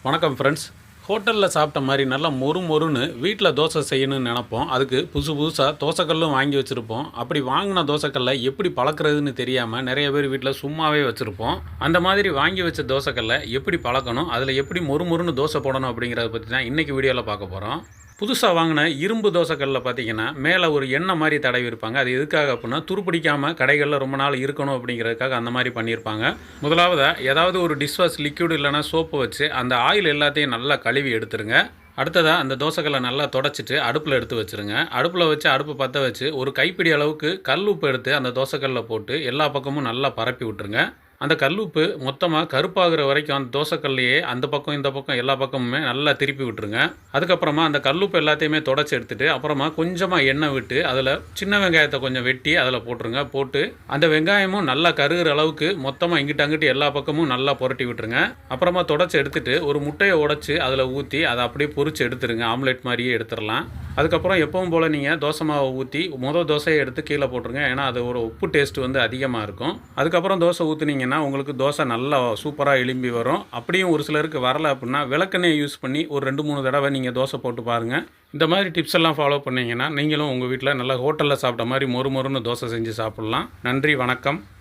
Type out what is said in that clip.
வணக்கம் ஃப்ரெண்ட்ஸ். ஹோட்டலில் சாப்பிட்ட மாதிரி நல்லா மொறு மொறுன்னு வீட்டில் தோசை செய்யணும்னு நினப்போம். அதுக்கு புதுசாக தோசைக்கல்லும் வாங்கி வச்சுருப்போம். அப்படி வாங்கின தோசைக்கல்லை எப்படி பழக்கிறதுன்னு தெரியாமல் நிறைய பேர் வீட்டில் சும்மாவே வச்சுருப்போம். அந்த மாதிரி வாங்கி வச்ச தோசைக்கல்லை எப்படி பழக்கணும், அதில் எப்படி மொறு மொறுன்னு தோசை போடணும் அப்படிங்கிறத பற்றி தான் இன்றைக்கி வீடியோவில் பார்க்க போகிறோம். புதுசாக வாங்கின இரும்பு தோசைக்கல்லில் பார்த்தீங்கன்னா மேலே ஒரு எண்ணெய் மாதிரி தடவி இருப்பாங்க. அது எதுக்காக அப்படின்னா துருப்பிடிக்காமல் கடைகளில் ரொம்ப நாள் இருக்கணும் அப்படிங்கிறதுக்காக அந்த மாதிரி பண்ணியிருப்பாங்க. முதலாவதாக ஏதாவது ஒரு டிஷ்வாஷ் லிக்யூட் இல்லைனா சோப்பு வச்சு அந்த ஆயில் எல்லாத்தையும் நல்லா கழுவி எடுத்துருங்க. அடுத்ததாக அந்த தோசைக்கல்லை நல்லா தொடச்சிட்டு அடுப்பில் எடுத்து வச்சுருங்க. அடுப்பில் வச்சு அடுப்பு பற்ற வச்சு ஒரு கைப்பிடி அளவுக்கு கல் உப்பு எடுத்து அந்த தோசைக்கல்லில் போட்டு எல்லா பக்கமும் நல்லா பரப்பி விட்டுருங்க. அந்த கல்லுப்பு மொத்தமாக கருப்பாகிற வரைக்கும் அந்த தோசைக்கல்லையே அந்த பக்கம் இந்த பக்கம் எல்லா பக்கமுமே நல்லா திருப்பி விட்டுருங்க. அதுக்கப்புறமா அந்த கல்லுப்பு எல்லாத்தையுமே தொடச்சி எடுத்துகிட்டு அப்புறமா கொஞ்சமாக எண்ணெய் விட்டு அதில் சின்ன வெங்காயத்தை கொஞ்சம் வெட்டி அதில் போட்டுருங்க. போட்டு அந்த வெங்காயமும் நல்லா கருகிற அளவுக்கு மொத்தமாக இங்கிட்ட அங்கிட்டு எல்லா பக்கமும் நல்லா புரட்டி விட்டுருங்க. அப்புறமா தொடச்சி எடுத்துகிட்டு ஒரு முட்டையை உடச்சி அதில் ஊற்றி அதை அப்படியே பொரிச்சு எடுத்துருங்க. ஆம்லெட் மாதிரியே எடுத்துடலாம். அதுக்கப்புறம் எப்பவும் போல் நீங்கள் தோசை மாவை ஊற்றி தோசையை எடுத்து கீழே போட்டுருங்க. ஏன்னா அது ஒரு உப்பு டேஸ்ட் வந்து அதிகமாக இருக்கும். அதுக்கப்புறம் தோசை ஊற்றுனீங்கன்னா உங்களுக்கு தோசை நல்லா சூப்பராக எலும்பி வரும். அப்படியும் ஒரு சிலருக்கு வரலை அப்படின்னா விளக்கெண்ணெய் யூஸ் பண்ணி ஒரு 2-3 தடவை நீங்கள் தோசை போட்டு பாருங்கள். இந்த மாதிரி டிப்ஸ் எல்லாம் ஃபாலோ பண்ணிங்கன்னா நீங்களும் உங்கள் வீட்டில் நல்லா ஹோட்டலில் சாப்பிட்ட மாதிரி மொறு மொறுன்னு தோசை செஞ்சு சாப்பிட்லாம். நன்றி, வணக்கம்.